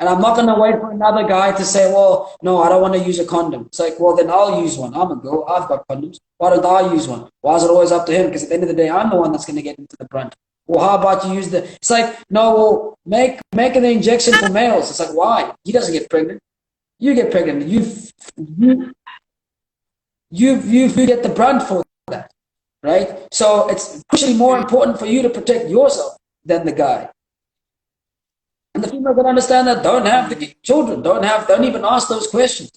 B: And I'm not going to wait for another guy to say, well, no, I don't want to use a condom. It's like, well, then I'll use one. I'm a girl. I've got condoms. Why don't I use one? Why is it always up to him? Because at the end of the day, I'm the one that's going to get into the brunt. Well, how about you use the... It's like, no, well, make an injection for males. It's like, why? He doesn't get pregnant. You get pregnant. You you get the brunt for that, right? So it's crucially more important for you to protect yourself than the guy. And the female can understand that, don't have the children, don't even ask those questions.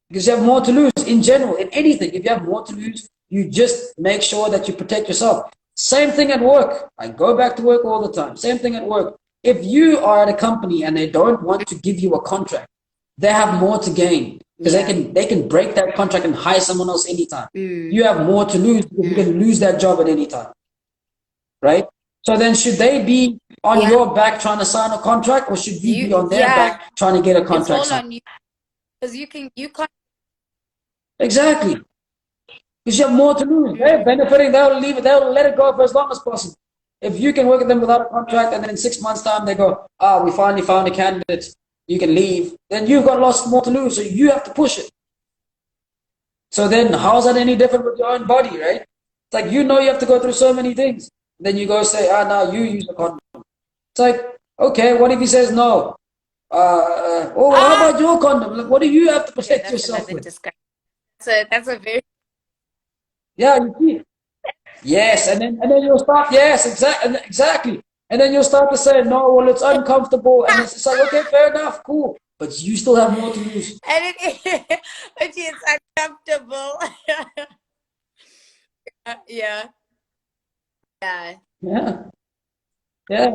B: Because you have more to lose in general, in anything. If you have more to lose, you just make sure that you protect yourself. Same thing at work. I go back to work all the time. Same thing at work. If you are at a company and they don't want to give you a contract, they have more to gain because they can break that contract and hire someone else anytime. You have more to lose because you can lose that job at any time, right? So then, should they be on your back trying to sign a contract, or should you be on their back trying to get a contract
A: It's all
B: signed?
A: on you because you can't.
B: Exactly. Because you have more to lose. They're benefiting, they'll leave it, they'll let it go for as long as possible. If you can work with them without a contract and then in 6 months' time they go, we finally found a candidate, you can leave, then you've got lots more to lose, so you have to push it. So then how's that any different with your own body, right? It's like you have to go through so many things. Then you go say, now you use a condom. It's like, okay, what if he says no? What about your condom? Like, what do you have to protect yourself with?
A: That's a very
B: Yeah, you see. Yes, and then you'll start. Yes, exactly. And then you'll start to say, no, well, it's uncomfortable, and it's like, okay, fair enough, cool, but you still have more to lose.
A: and it's uncomfortable. Yeah.
B: Yeah, yeah,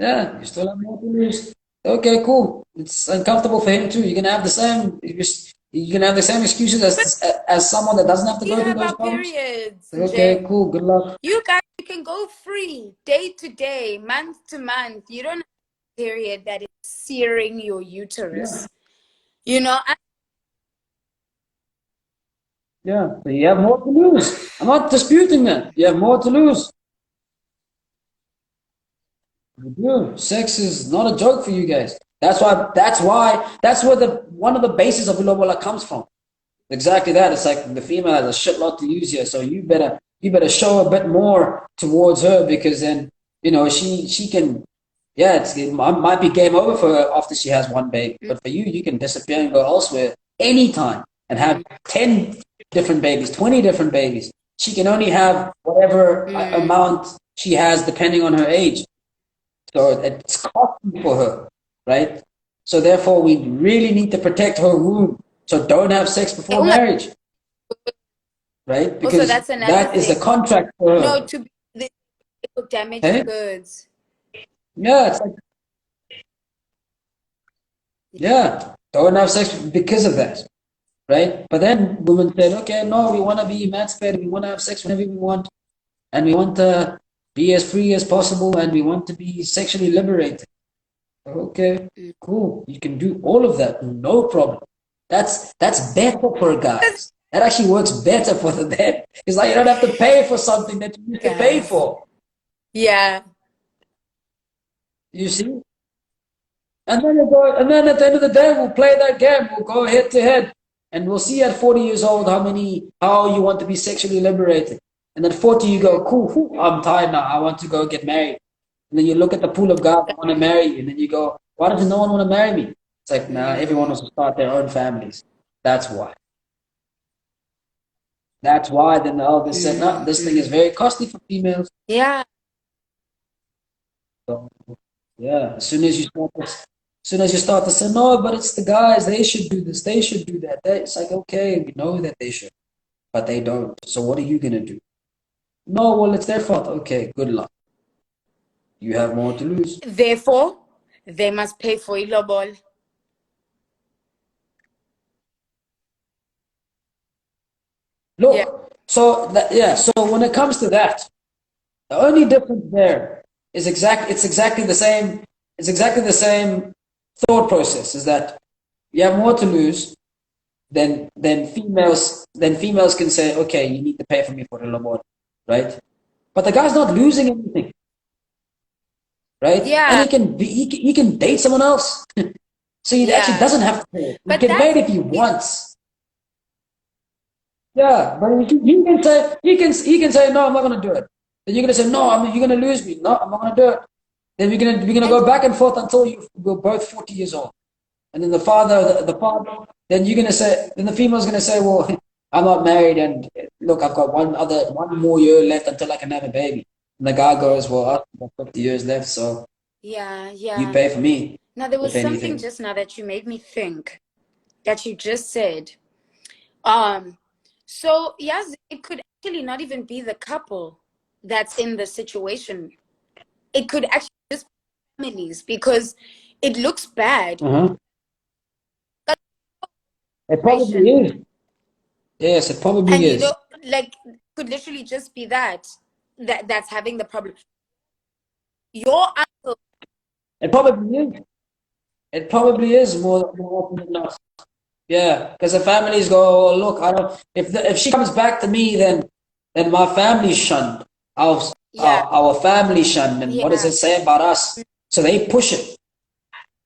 B: yeah. You still have more to lose. Okay, cool. It's uncomfortable for him too. You can have the same. You can have the same excuses as someone that doesn't have to
A: We
B: go through
A: have
B: those
A: our
B: problems.
A: periods,
B: Okay,
A: Jay.
B: cool. Good luck.
A: You guys, you can go free day to day, month to month. You don't have a period that is searing your uterus. You know,
B: Yeah, so you have more to lose. I'm not disputing that. You have more to lose. You do. Sex is not a joke for you guys. That's where the one of the bases of Ilobola comes from. Exactly that. It's like the female has a shitload to use here, so you better show a bit more towards her because then she can it might be game over for her after she has one baby. But for you, you can disappear and go elsewhere anytime and have 10 different babies, 20 different babies. She can only have whatever amount she has depending on her age. So it's costly for her, right? So therefore, we really need to protect her womb. So don't have sex before marriage, right?
A: also
B: Because
A: that's another
B: that is the
A: thing.
B: contract for
A: No,
B: her.
A: it will damage
B: Okay?
A: goods.
B: Yeah, it's like, yeah, don't have sex because of that, right? But then women said, okay, no, we want to be emancipated. We want to have sex whenever we want, and we want to be as free as possible, and we want to be sexually liberated. Okay, cool. You can do all of that, no problem. That's better for guys. That actually works better for the men. It's like you don't have to pay for something that you used to pay for.
A: Yeah.
B: You see? And then at the end of the day, we'll play that game. We'll go head to head, and we'll see at 40 years old how you want to be sexually liberated. And then 40, you go, cool, I'm tired now. I want to go get married. And then you look at the pool of guys that want to marry you, and then you go, why does no one want to marry me? It's like, nah, everyone wants to start their own families. That's why. That's why then the elders said, no, this thing is very costly for females.
A: Yeah.
B: So, yeah, as soon as you start to say, no, but it's the guys, they should do this, they should do that. It's like, okay, we know that they should, but they don't. So what are you going to do? No, well, it's their fault. Okay, good luck. You have more to lose.
A: Therefore, they must pay for ilobol.
B: Look, so when it comes to that, the only difference there is exactly the same. It's exactly the same thought process. Is that you have more to lose, then females can say, okay, you need to pay for me for a lot, right? But the guy's not losing anything, right? And
A: Yeah.
B: he can date someone else, so he actually doesn't have to pay. He
A: But
B: can
A: that's
B: date if he wants. Yeah, but he can say no, I'm not gonna do it. Then you're gonna say no, you're gonna lose me. No, I'm not gonna do it. Then we're gonna go back and forth until we're both 40 years old. And then then you're gonna say, then the female's gonna say, well, I'm not married, and look, I've got one more year left until I can have a baby. And the guy goes, well, I've got 50 years left, so
A: Yeah,
B: you
A: yeah.
B: pay for me,
A: Now, there
B: if
A: was something
B: anything.
A: just now that you made me think that you just said. So yes, it could actually not even be the couple that's in the situation. It could actually just be families because it looks bad.
B: Uh-huh. It probably
A: Situation.
B: is. Yes, it probably
A: And you know,
B: is.
A: like could literally just be that's having the problem. Your uncle,
B: It probably is. It probably is more often than not. Yeah, because the families go, oh, look, I don't. If she comes back to me, then my family's shunned. Our
A: yeah,
B: our family shunned, and what does
A: yeah,
B: it say about us? So they push it.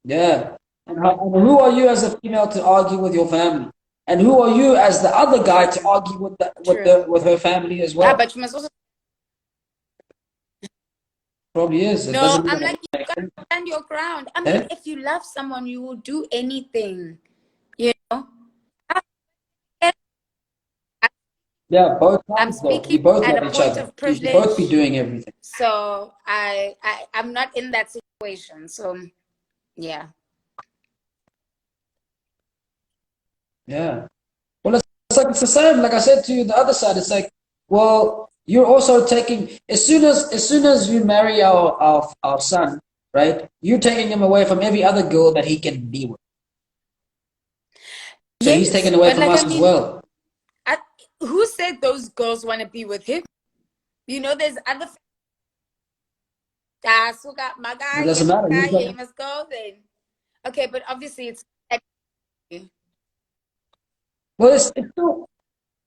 B: Yeah, and who are you as a female to argue with your family? And who are you as the other guy to argue with
A: true.
B: with her family as
A: Yeah,
B: well?
A: but you must also
B: Probably is. It
A: no.
B: doesn't
A: I'm
B: even
A: like, you
B: make
A: gotta
B: sense.
A: stand your ground. I mean,
B: Eh?
A: if you love someone, you will do anything. You know.
B: Yeah, both
A: I'm
B: sides though.
A: speaking
B: We both
A: at
B: love
A: a
B: each
A: point
B: other.
A: of
B: You should both be
A: privilege,
B: doing everything.
A: so I'm not in that situation. So yeah,
B: Yeah. Well, it's the same. Like I said to you, the other side. It's like, well, you're also taking as soon as you marry our son, right? You're taking him away from every other girl that he can be with. So he's
A: yes,
B: taken away
A: but
B: from
A: like I
B: us as
A: mean,
B: well.
A: I, who said those girls want to be with him? You know, there's other. Ah, suka
B: It doesn't matter. He's
A: magaya, you
B: got,
A: must go then. Okay, but obviously it's
B: well, it's still,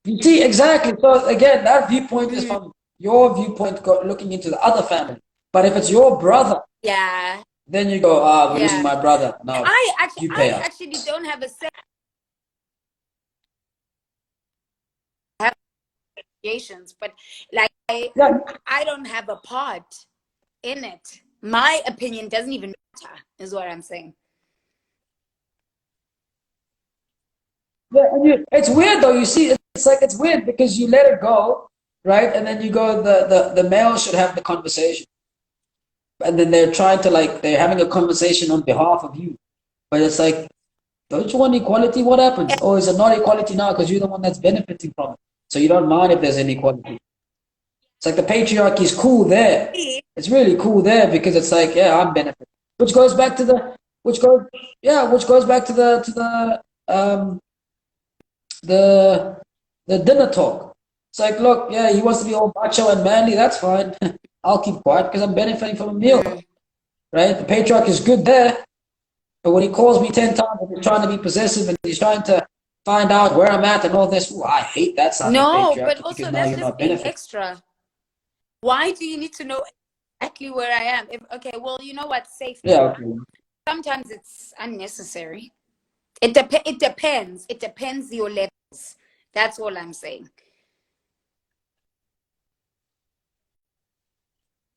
B: you see exactly. So again, that viewpoint is
A: mm,
B: from your viewpoint, looking into the other family. But if it's your brother,
A: yeah,
B: then you go, ah, we're losing
A: yeah.
B: my brother. No, you pay
A: I
B: up.
A: actually don't have a say. I have negotiations, but like
B: Yeah,
A: I don't have a part in it. My opinion doesn't even matter, is what I'm saying.
B: yeah, it's weird though. You see, it's like it's weird because you let it go, right? And then you go, the male should have the conversation, and then they're trying to like they're having a conversation on behalf of you, but it's like, don't you want equality? What happens? Oh, is it not equality now because you're the one that's benefiting from it? So you don't mind if there's inequality. It's like the patriarchy is cool there. It's really cool there because it's like, yeah, I'm benefiting, which goes back to which goes back to the the dinner talk. It's like, look, yeah, he wants to be all macho and manly. That's fine. I'll keep quiet because I'm benefiting from a meal,
A: Mm.
B: right? The patriarch is good there, but when he calls me 10 times and he's trying to be possessive and he's trying to find out where I'm at and all this, ooh, I hate that side of the
A: No, but
B: patriarchy because
A: also
B: now
A: that's
B: you're
A: just
B: not
A: being
B: benefiting.
A: extra. Why do you need to know exactly where I am? Okay, well, you know what? Safety.
B: Yeah, okay.
A: Sometimes it's unnecessary. It depends. It depends your levels. That's all I'm saying.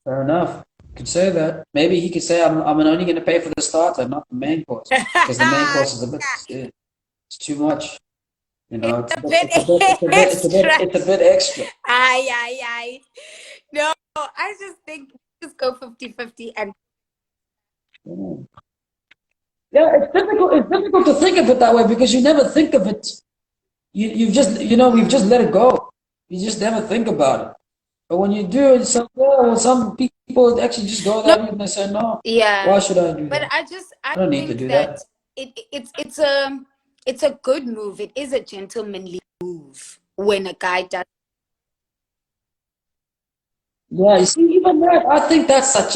B: Fair enough. Could say that. Maybe he could say, I'm only going to pay for the starter, not the main course, because the main course is a bit, it's too much. You know,
A: It's a bit extra.
B: it's a bit extra.
A: Aye. No, I just think just go 50-50 and
B: Yeah. Yeah, it's difficult. It's difficult to think of it that way because you never think of it. You've just, we've just
A: mm,
B: let it go. You just never think about it. But when you do, it's like, yeah, well, some people actually just go
A: no,
B: that route and they say, no,
A: yeah.
B: why should I do
A: But
B: that?
A: I
B: I don't need to
A: think
B: do
A: that
B: that.
A: it's a good move. It is a gentlemanly move when a guy does.
B: Yeah, you see, even that, I think that's such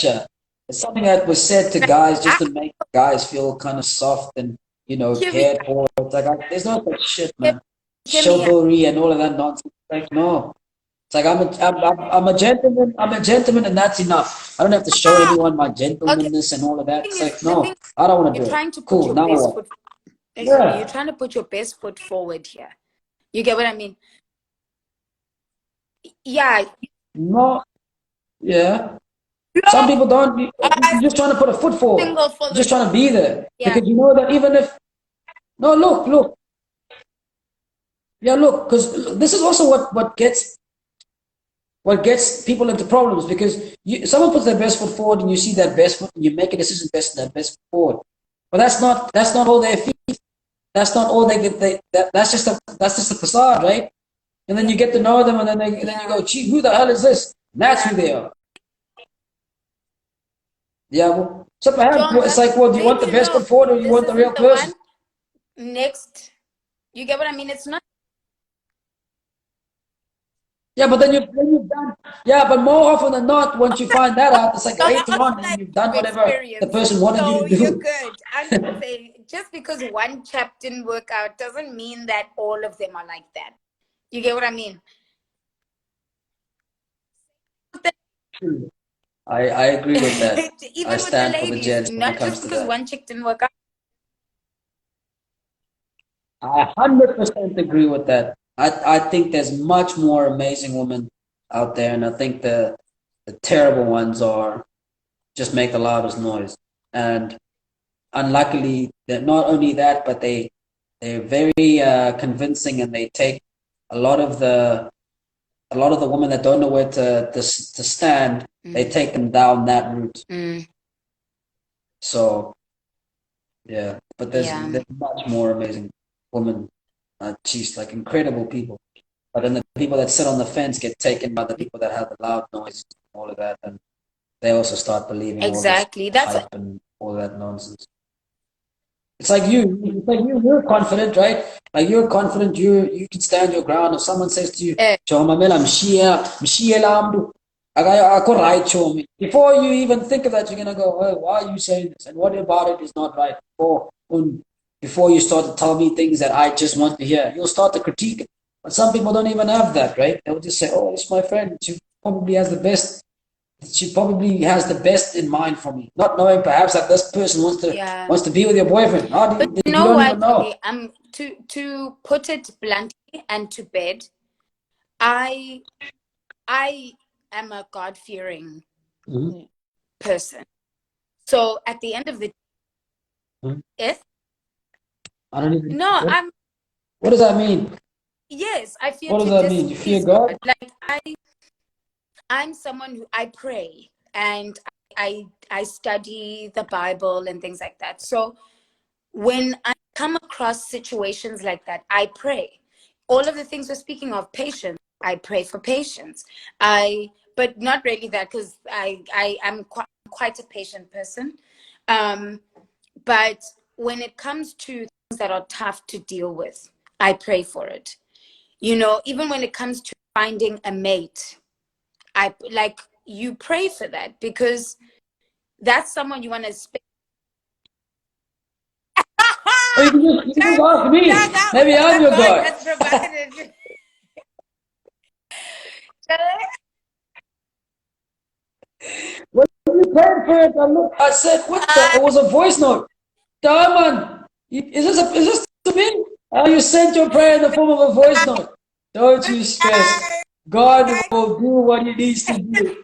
B: a, it's something that was said to guys just
A: I,
B: to make guys feel kind of soft and,
A: hear me,
B: cared for. It's like, there's no such shit,
A: hear,
B: man.
A: hear me.
B: Chivalry and all of that nonsense. Like, no. It's like, I'm a gentleman. I'm a gentleman, and that's enough. I don't have to show
A: Ah,
B: anyone my
A: okay.
B: gentlemanness and all of that. It's like,
A: The thing
B: no, I don't want to
A: you're
B: do it.
A: trying to put
B: Cool.
A: your
B: Now
A: best
B: what?
A: foot. Excuse me. You're
B: Yeah.
A: trying to put your best foot forward here. You get what I mean? Yeah.
B: No. Yeah. Some
A: No,
B: people don't.
A: I
B: You're just trying to put a foot forward.
A: single for
B: You're
A: the
B: just trying to be there
A: yeah.
B: because you know that even if no, look, yeah, look, because this is also what gets people into problems because someone puts their best foot forward and you see that best foot and you make a decision based on that best foot forward. But that's not all they feel. That's not all they get. That's just a facade, right? And then
A: Yeah.
B: you get to know them, and then you
A: Yeah.
B: go, gee, who the hell is this? And that's
A: Yeah.
B: who they are. Yeah. Well, so perhaps
A: Jones,
B: it's
A: I'm
B: like, well, do you want the
A: letting you
B: best
A: know
B: foot forward or do you
A: this
B: want the real
A: isn't the
B: person?
A: one. Next, you get what I mean? It's not
B: Yeah, but then you've done. Yeah, but more often than not, once you find that out, it's like
A: no, I
B: later
A: also
B: on, and
A: like
B: you've done whatever the
A: experience.
B: person wanted you
A: So
B: to
A: you're
B: do.
A: good. I'm just saying, just because one chap didn't work out doesn't mean that all of them are like that. You get what I mean?
B: I agree with that. I
A: Even with the
B: stand for the
A: ladies,
B: gents when it
A: not
B: comes
A: just
B: to
A: because
B: that.
A: one chick didn't work out.
B: I 100% agree with that. I think there's much more amazing women out there, and I think the terrible ones are just make the loudest noise. And unluckily, that not only that, but they're very convincing, and they take a lot of the a lot of the women that don't know where to stand. They
A: Mm,
B: take them down that route.
A: mm,
B: So yeah, but
A: yeah,
B: there's much more amazing women, geez, like incredible people. But then the people that sit on the fence get taken by the people that have the loud noises and all of that, and they also start believing all this
A: exactly. That's
B: hype and all that nonsense. It's like you. It's like you're confident, right? Like you're confident. You can stand your ground. If someone says to you, "Choma mela mshia lamdu," ako right, chomi. Before you even think of that, you're gonna go, "Oh, why are you saying this? And what about it is not right?" Before you start to tell me things that I just want to hear, you'll start to critique it. But some people don't even have that, right? They'll just say, "Oh, it's my friend. She probably has the best she probably has the best in mind for me, not knowing perhaps that this person
A: yeah.
B: wants to be with your boyfriend.
A: But you
B: You
A: know
B: don't even
A: what?
B: know.
A: Okay, to put it bluntly and to bed, I I am a God fearing
B: Mhm.
A: person. So at the end of the
B: Mhm.
A: day,
B: I don't even.
A: no, I'm
B: What does that mean?
A: yes, I fear
B: What does
A: to
B: that mean? You fear
A: displease God.
B: God?
A: Like I'm someone who I pray and I study the Bible and things like that. So when I come across situations like that, I pray. All of the things we're speaking of, patience, I pray for patience. But not really that because I am quite a patient person. Um, but when it comes to things that are tough to deal with, I pray for it. You know, even when it comes to finding a mate, I like you pray for that because that's someone you want to spend.
B: Or you can just ask me.
A: Jaga,
B: Maybe I'm
A: the
B: your
A: God
B: God.
A: has provided.
B: When you prayed for it, I said, what the? It was a voice note. Diamond, is this to me? You sent your prayer in the form of a voice note. Don't you stress. God will do what he needs to do.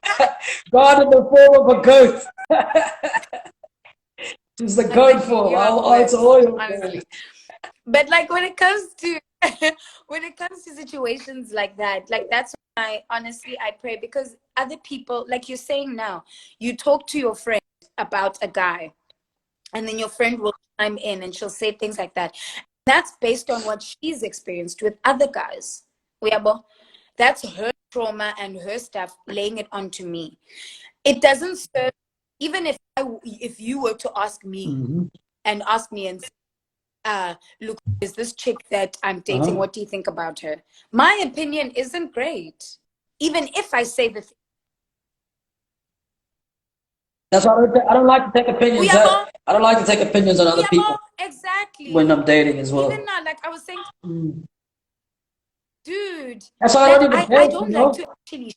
B: God in the form of a goat. It's the goat
A: Honestly,
B: form.
A: you are the
B: I'll answer
A: worst.
B: all your prayers.
A: Honestly, but like when it comes to when it comes to situations like that, like that's when I pray because other people, like you're saying now, you talk to your friend about a guy, and then your friend will chime in and she'll say things like that. That's based on what she's experienced with other guys. Uyabo? That's her trauma and her stuff laying it onto me. It doesn't serve, even if you were to ask me
B: Mm-hmm.
A: and ask me and say, look, is this chick that I'm dating,
B: Uh-huh.
A: what do you think about her? My opinion isn't great. Even if I say the thing,
B: That's why I don't like to take opinions.
A: uyabo,
B: I don't like to take opinions on other
A: uyabo,
B: people when
A: exactly.
B: I'm dating as
A: Even
B: well.
A: now, like I was saying,
B: Mm.
A: dude,
B: That's why I
A: like
B: don't even
A: I
B: date, you
A: don't like
B: know?
A: to actually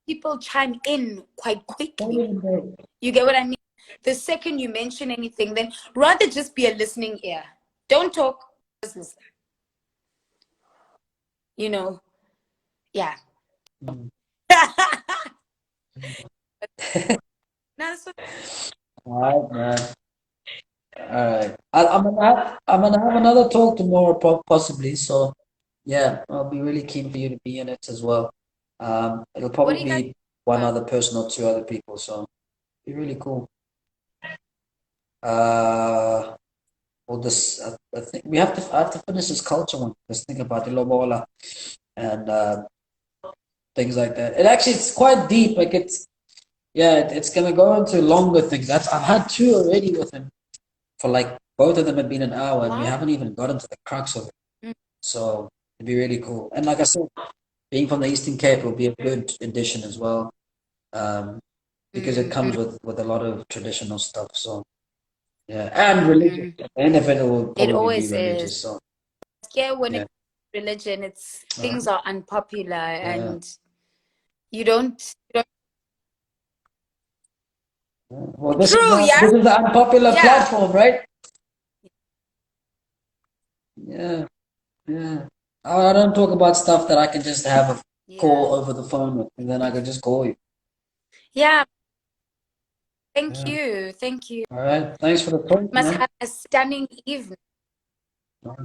A: people chime in quite
B: Don't
A: quickly.
B: even date.
A: You get what I mean? The second you mention anything, then rather just be a listening ear. Don't talk, just listen. You know, yeah.
B: Mm.
A: No, so
B: All right, man. All right. I'm gonna have another talk tomorrow, possibly. So yeah, I'll be really keen for you to be in it as well. It'll
A: what do
B: probably
A: you guys
B: be one
A: about?
B: other person or two other people. So be really cool. Uh, well, this I think I have to finish this culture one. Let's think about the lobola and things like that. It actually it's quite deep. Like it's gonna go into longer things. I've had two already with him for like both of them had been an hour, and we
A: What?
B: haven't even gotten to the crux of it.
A: Mm,
B: So it'd be really cool. And like I said, being from the Eastern Cape will be a good addition as well, because it comes
A: mm,
B: with a lot of traditional stuff. So yeah, and religion.
A: mm.
B: At the end of it, it will
A: It
B: probably be
A: always is.
B: religious. So
A: Yeah, when it
B: yeah,
A: comes to religion, it's
B: all right.
A: things are unpopular
B: Yeah.
A: and you don't
B: Well, this is
A: true,
B: the
A: yeah?
B: this is the unpopular
A: Yeah.
B: platform, right? Yeah, yeah. I don't talk about stuff that I can just have a call
A: Yeah.
B: over the phone with, and then I can just call you.
A: Yeah. Thank
B: Yeah.
A: you. Thank you.
B: All right. Thanks for the talk,
A: Must
B: man.
A: have a stunning evening.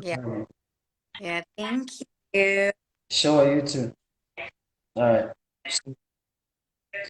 A: Yeah.
B: Okay.
A: Yeah. Thank you.
B: Sure, you too. All right.